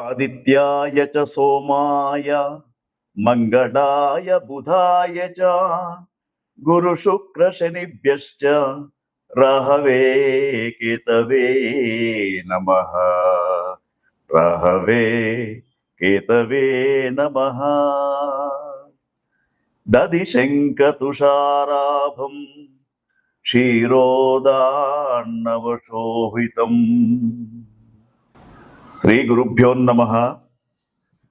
ఆదిత్యాయ చ సోమాయ మంగళాయ బుధాయ చ గురు శుక్ర శనిభ్యశ్చ రాహవే కేతవే నమః. రాహవే కేతవే నమః. దదిశంక తుషారాభం క్షీరోదాన్నవశోభితం. శ్రీ గురుభ్యో నమః.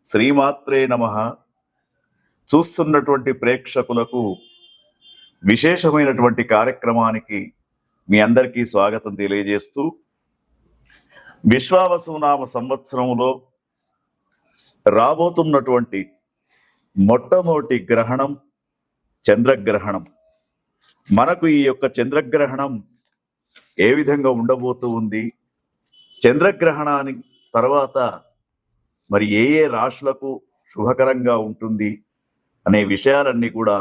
శ్రీమాత్రే నమః. చూస్తున్నటువంటి ప్రేక్షకులకు విశేషమైనటువంటి కార్యక్రమానికి మీ అందరికీ స్వాగతం తెలియజేస్తూ, విశ్వావసునామ సంవత్సరంలో రాబోతున్నటువంటి మొట్టమొదటి గ్రహణం చంద్రగ్రహణం. మనకు ఈ యొక్క చంద్రగ్రహణం ఏ విధంగా ఉండబోతూ ఉంది, చంద్రగ్రహణానికి తర్వాత మరి ఏ ఏ రాశులకు శుభకరంగా ఉంటుంది అనే విషయాలన్నీ కూడా,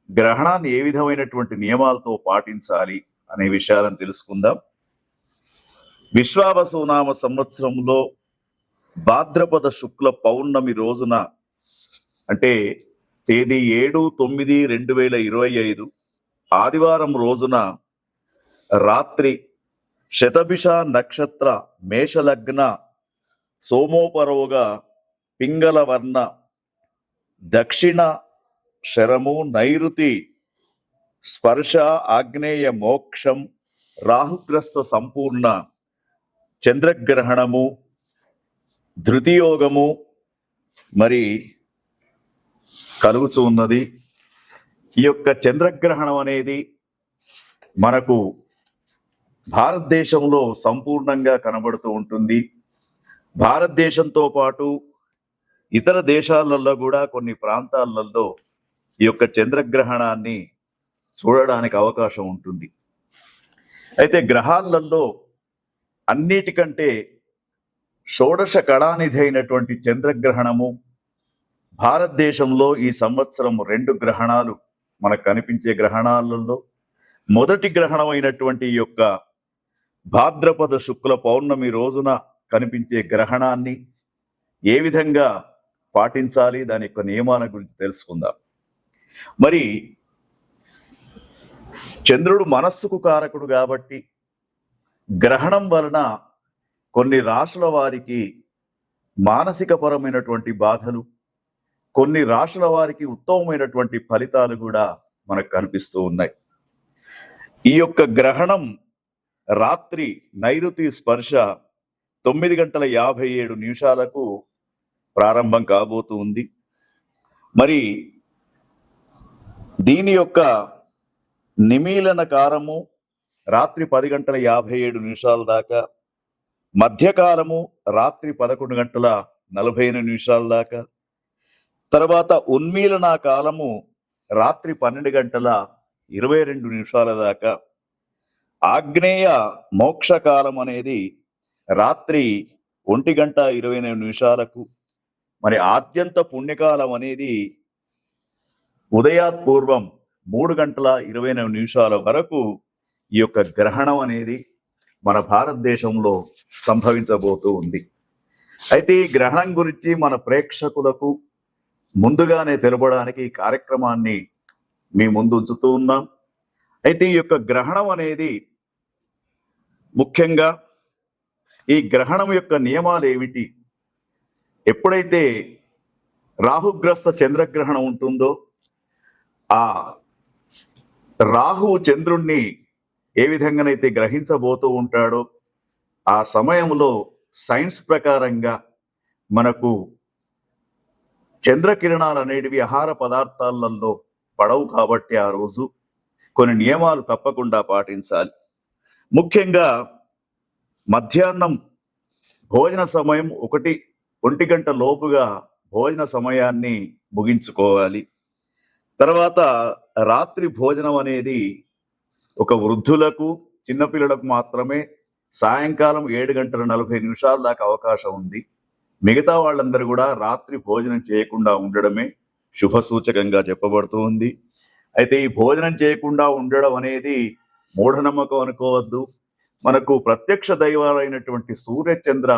గ్రహణాన్ని ఏ విధమైనటువంటి నియమాలతో పాటించాలి అనే విషయాలను తెలుసుకుందాం. విశ్వావసునామ సంవత్సరంలో భాద్రపద శుక్ల పౌర్ణమి రోజున, అంటే తేదీ 7/9/2025 ఆదివారం రోజున రాత్రి శతభిష నక్షత్ర మేషలగ్న సోమోపరోగా పింగళవర్ణ దక్షిణ శరము నైరుతి స్పర్శ ఆగ్నేయ మోక్షం రాహుగ్రస్త సంపూర్ణ చంద్రగ్రహణము ధృతియోగము మరి కలుగుతూ ఉన్నది. ఈ యొక్క చంద్రగ్రహణం అనేది మనకు భారతదేశంలో సంపూర్ణంగా కనబడుతూ ఉంటుంది. భారతదేశంతో పాటు ఇతర దేశాలలో కూడా కొన్ని ప్రాంతాలలో ఈ యొక్క చంద్రగ్రహణాన్ని చూడడానికి అవకాశం ఉంటుంది. అయితే గ్రహాలలో అన్నిటికంటే షోడశ కళానిధి అయినటువంటి చంద్రగ్రహణము, భారతదేశంలో ఈ సంవత్సరం 2 గ్రహణాలు మనకు కనిపించే గ్రహణాలలో మొదటి గ్రహణం అయినటువంటి ఈ యొక్క భాద్రపద శుక్ల పౌర్ణమి రోజున కనిపించే గ్రహణాన్ని ఏ విధంగా పాటించాలి, దాని యొక్క నియమాల గురించి తెలుసుకుందాం. మరి చంద్రుడు మనస్సుకు కారకుడు కాబట్టి గ్రహణం వలన కొన్ని రాశుల వారికి మానసిక పరమైనటువంటి బాధలు, కొన్ని రాశుల వారికి ఉత్తమమైనటువంటి ఫలితాలు కూడా మనకు కనిపిస్తూ ఉన్నాయి. ఈ యొక్క గ్రహణం రాత్రి నైరుతి స్పర్శ 9:57 ప్రారంభం కాబోతూ ఉంది. మరి దీని యొక్క నిమీలన కాలము రాత్రి 10:57 దాకా, మధ్యకాలము రాత్రి 11:45 దాకా, తర్వాత ఉన్మీలన కాలము రాత్రి 12:22 దాకా, ఆగ్నేయ మోక్షకాలం అనేది రాత్రి 1:24, మరి ఆద్యంత పుణ్యకాలం అనేది ఉదయాత్పూర్వం 3:24 వరకు ఈ యొక్క గ్రహణం అనేది మన భారతదేశంలో సంభవించబోతూ ఉంది. అయితే ఈ గ్రహణం గురించి మన ప్రేక్షకులకు ముందుగానే తెలపడానికి ఈ కార్యక్రమాన్ని మీ ముందు ఉంచుతూ ఉన్నాం. అయితే ఈ యొక్క గ్రహణం అనేది ముఖ్యంగా ఈ గ్రహణం యొక్క నియమాలు ఏమిటి, ఎప్పుడైతే రాహుగ్రస్త చంద్రగ్రహణం ఉంటుందో ఆ రాహు చంద్రుణ్ణి ఏ విధంగానైతే గ్రహించబోతూ ఉంటాడో ఆ సమయంలో సైన్స్ ప్రకారంగా మనకు చంద్రకిరణాలు అనేటివి ఆహార పదార్థాలలో పడవు కాబట్టి ఆ రోజు కొన్ని నియమాలు తప్పకుండా పాటించాలి. ముఖ్యంగా మధ్యాహ్నం భోజన సమయం 1 గంట లోపుగా భోజన సమయాన్ని ముగించుకోవాలి. తర్వాత రాత్రి భోజనం అనేది ఒక వృద్ధులకు చిన్నపిల్లలకు మాత్రమే సాయంకాలం 7:40 దాకా అవకాశం ఉంది. మిగతా వాళ్ళందరూ కూడా రాత్రి భోజనం చేయకుండా ఉండడమే శుభ సూచకంగా చెప్పబడుతూ ఉంది. అయితే ఈ భోజనం చేయకుండా ఉండడం అనేది మూఢనమ్మకం అనుకోవద్దు. మనకు ప్రత్యక్ష దైవాలైనటువంటి సూర్యచంద్ర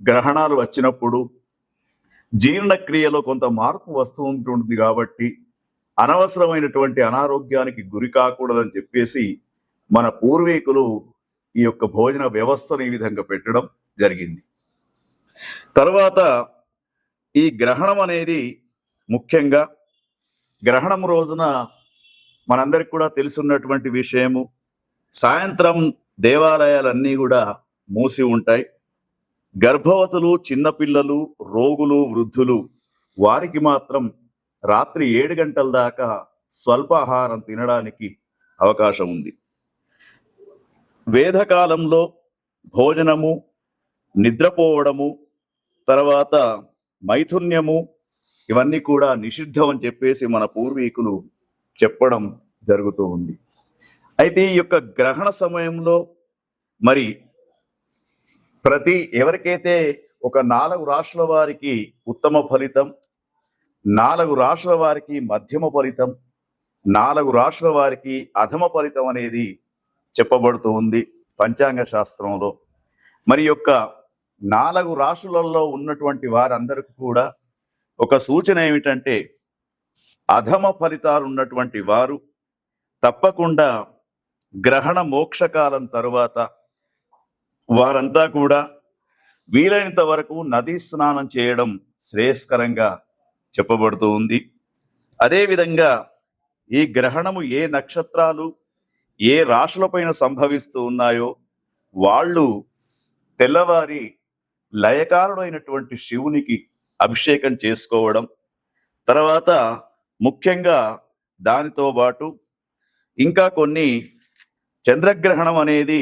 గ్రహణాలు వచ్చినప్పుడు జీర్ణక్రియలో కొంత మార్పు వస్తూ ఉంటుంది కాబట్టి అనవసరమైనటువంటి అనారోగ్యానికి గురి కాకూడదని చెప్పేసి మన పూర్వీకులు ఈ యొక్క భోజన వ్యవస్థను ఈ విధంగా పెట్టడం జరిగింది. తర్వాత ఈ గ్రహణం అనేది ముఖ్యంగా గ్రహణం రోజున మనందరికి కూడా తెలుసున్నటువంటి విషయము, సాయంత్రం దేవాలయాలన్నీ కూడా మూసి ఉంటాయి. గర్భవతులు, చిన్నపిల్లలు, రోగులు, వృద్ధులు వారికి మాత్రం రాత్రి 7 గంటల దాకా స్వల్పాహారం తినడానికి అవకాశం ఉంది. వేదకాలంలో భోజనము, నిద్రపోవడము, తర్వాత మైథున్యము ఇవన్నీ కూడా నిషిద్ధం అని చెప్పేసి మన పూర్వీకులు చెప్పడం జరుగుతూ ఉంది. అయితే ఈ యొక్క గ్రహణ సమయంలో మరి ఎవరికైతే ఒక 4 రాశుల వారికి ఉత్తమ ఫలితం, 4 రాశుల వారికి మధ్యమ ఫలితం, 4 రాశుల వారికి అధమ ఫలితం అనేది చెప్పబడుతూ ఉంది పంచాంగ శాస్త్రంలో. మరి యొక్క 4 రాశులలో ఉన్నటువంటి వారందరికీ కూడా ఒక సూచన ఏమిటంటే, అధమ ఫలితాలు ఉన్నటువంటి వారు తప్పకుండా గ్రహణ మోక్షకాలం తరువాత వారంతా కూడా వీలైనంత వరకు నదీ స్నానం చేయడం శ్రేయస్కరంగా చెప్పబడుతూ ఉంది. అదేవిధంగా ఈ గ్రహణము ఏ నక్షత్రాలు, ఏ రాశులపైన సంభవిస్తూ ఉన్నాయో వాళ్ళు తెల్లవారి లయకారుడైనటువంటి శివునికి అభిషేకం చేసుకోవడం, తర్వాత ముఖ్యంగా దానితో పాటు ఇంకా కొన్ని చంద్రగ్రహణం అనేది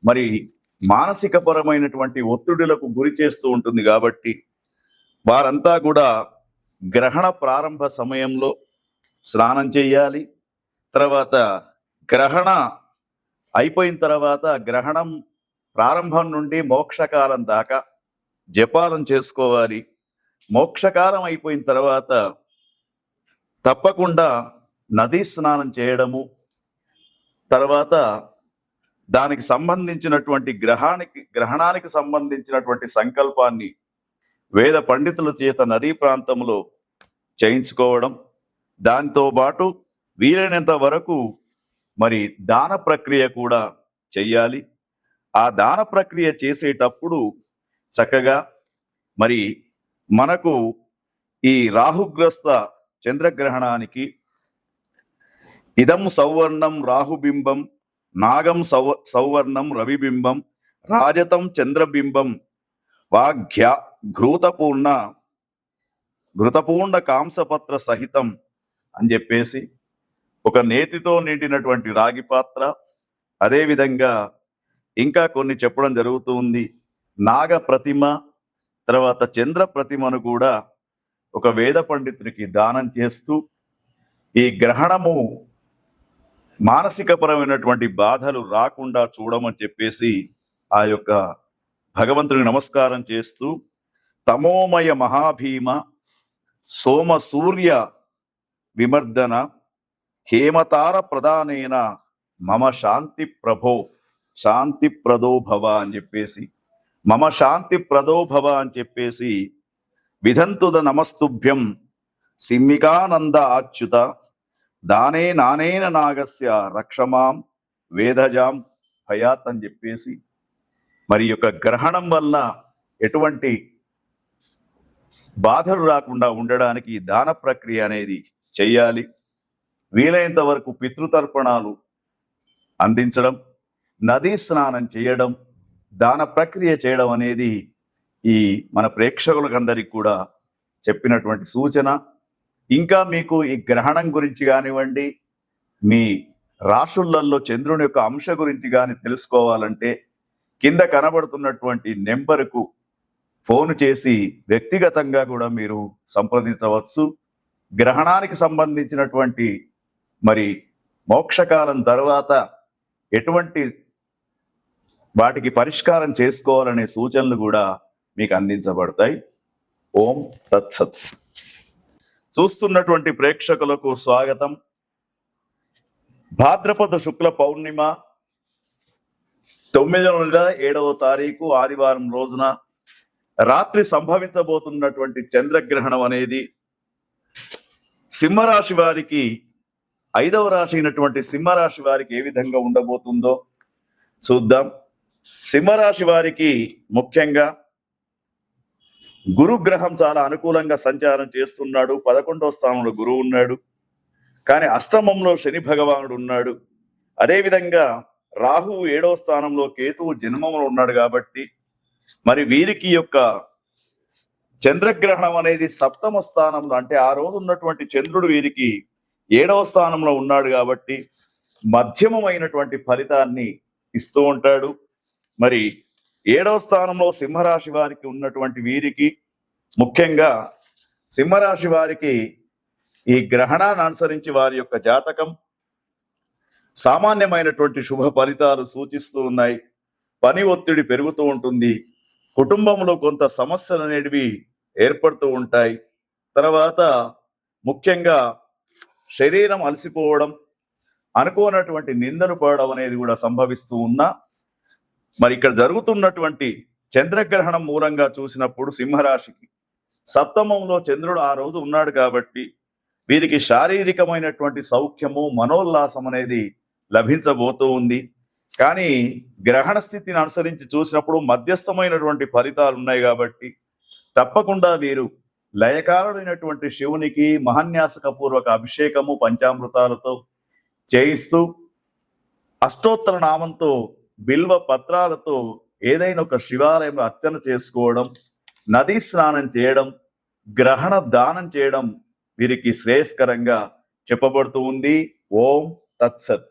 మరి మానసిక పరమైనటువంటి ఒత్తిడులకు గురి చేస్తూ ఉంటుంది కాబట్టి వారంతా కూడా గ్రహణ ప్రారంభ సమయంలో స్నానం చేయాలి. తర్వాత గ్రహణ అయిపోయిన తర్వాత గ్రహణం ప్రారంభం నుండి మోక్షకాలం దాకా జపాలం చేసుకోవాలి. మోక్షకాలం అయిపోయిన తర్వాత తప్పకుండా నదీ స్నానం చేయడము, తర్వాత దానికి సంబంధించినటువంటి గ్రహణానికి సంబంధించినటువంటి సంకల్పాన్ని వేద పండితుల చేత నదీ ప్రాంతంలో చేయించుకోవడం, దాంతో పాటు వీలైనంత వరకు మరి దాన ప్రక్రియ కూడా చెయ్యాలి. ఆ దాన ప్రక్రియ చేసేటప్పుడు చక్కగా మరి మనకు ఈ రాహుగ్రస్త చంద్రగ్రహణానికి ఇదం సౌవర్ణం రాహుబింబం, నాగం సౌవర్ణం రవిబింబం, రాజతం చంద్రబింబం, వాఘ్య ఘృతపూర్ణ కాంసపత్ర సహితం అని చెప్పేసి ఒక నేతితో నిండినటువంటి రాగి పాత్ర, అదేవిధంగా ఇంకా కొన్ని చెప్పడం జరుగుతూ ఉంది. నాగ ప్రతిమ, తర్వాత చంద్ర ప్రతిమను కూడా ఒక వేద పండితునికి దానం చేస్తూ ఈ గ్రహణము మానసిక పరమైనటువంటి బాధలు రాకుండా చూడమని చెప్పేసి ఆ యొక్క భగవంతునికి నమస్కారం చేస్తూ, తమోమయ మహాభీమ సోమ సూర్య విమర్దన హేమతార ప్రధానేన మమ శాంతి ప్రదో భవ అని చెప్పేసి విధంతుద నమస్తుభ్యం సిమ్మికానంద అచ్యుత దానే నానేన నాగస్య రక్షమాం వేదజాం భయాత్ అని చెప్పేసి మరి యొక్క గ్రహణం వల్ల ఎటువంటి బాధలు రాకుండా ఉండడానికి దాన ప్రక్రియ అనేది చెయ్యాలి. వీలైనంత వరకు పితృతర్పణాలు అందించడం, నదీ స్నానం చేయడం, దాన ప్రక్రియ చేయడం అనేది ఈ మన ప్రేక్షకులకందరికి కూడా చెప్పినటువంటి సూచన. ఇంకా మీకు ఈ గ్రహణం గురించి కానివ్వండి, మీ రాశులలో చంద్రుని యొక్క అంశ గురించి కానీ తెలుసుకోవాలంటే కింద కనబడుతున్నటువంటి నెంబరుకు ఫోన్ చేసి వ్యక్తిగతంగా కూడా మీరు సంప్రదించవచ్చు. గ్రహణానికి సంబంధించినటువంటి మరి మోక్షకాలం తర్వాత ఎటువంటి వాటికి పరిష్కారం చేసుకోవాలనే సూచనలు కూడా మీకు అందించబడతాయి. ఓం తత్సత్. చూస్తున్నటువంటి ప్రేక్షకులకు స్వాగతం. భాద్రపద శుక్ల పౌర్ణిమ 9వ నెల 7వ తారీఖు ఆదివారం రోజున రాత్రి సంభవించబోతున్నటువంటి చంద్రగ్రహణం అనేది సింహరాశి వారికి 5వ రాశి అయినటువంటి సింహరాశి వారికి ఏ విధంగా ఉండబోతుందో చూద్దాం. సింహరాశి వారికి ముఖ్యంగా గురుగ్రహం చాలా అనుకూలంగా సంచారం చేస్తున్నాడు. 11వ స్థానంలో గురువు ఉన్నాడు, కానీ అష్టమంలో శని భగవానుడు ఉన్నాడు. అదేవిధంగా రాహువు 7వ స్థానంలో, కేతువు జన్మంలో ఉన్నాడు. కాబట్టి మరి వీరికి యొక్క చంద్రగ్రహణం అనేది 7వ స్థానంలో, అంటే ఆ రోజు ఉన్నటువంటి చంద్రుడు వీరికి 7వ స్థానంలో ఉన్నాడు. కాబట్టి మధ్యమమైనటువంటి ఫలితాన్ని ఇస్తూ ఉంటాడు. మరి 7వ స్థానంలో సింహరాశి వారికి ఉన్నటువంటి వీరికి ముఖ్యంగా సింహరాశి వారికి ఈ గ్రహణాన్ని అనుసరించి వారి యొక్క జాతకం సామాన్యమైనటువంటి శుభ ఫలితాలు సూచిస్తూ ఉన్నాయి. పని ఒత్తిడి పెరుగుతూ ఉంటుంది. కుటుంబంలో కొంత సమస్యలు అనేటివి ఏర్పడుతూ ఉంటాయి. తర్వాత ముఖ్యంగా శరీరం అలసిపోవడం, అనుకోనటువంటి నిందలు పడడం అనేది కూడా సంభవిస్తూ ఉన్నా, మరి ఇక్కడ జరుగుతున్నటువంటి చంద్రగ్రహణం మూలంగా చూసినప్పుడు సింహరాశికి 7మంలో చంద్రుడు ఆ రోజు ఉన్నాడు. కాబట్టి వీరికి శారీరకమైనటువంటి సౌఖ్యము, మనోల్లాసం అనేది లభించబోతూ ఉంది. కానీ గ్రహణ స్థితిని అనుసరించి చూసినప్పుడు మధ్యస్థమైనటువంటి ఫలితాలు ఉన్నాయి. కాబట్టి తప్పకుండా వీరు లయకారుడైనటువంటి శివునికి మహాన్యాసకపూర్వక అభిషేకము పంచామృతాలతో చేయిస్తూ, అష్టోత్తర నామంతో, బిల్వ పత్రాలతో ఏదైనా ఒక శివాలయంలో అర్చన చేసుకోవడం, నదీ స్నానం చేయడం, గ్రహణ దానం చేయడం వీరికి శ్రేయస్కరంగా చెప్పబడుతూ ఉంది. ఓం తత్సత్.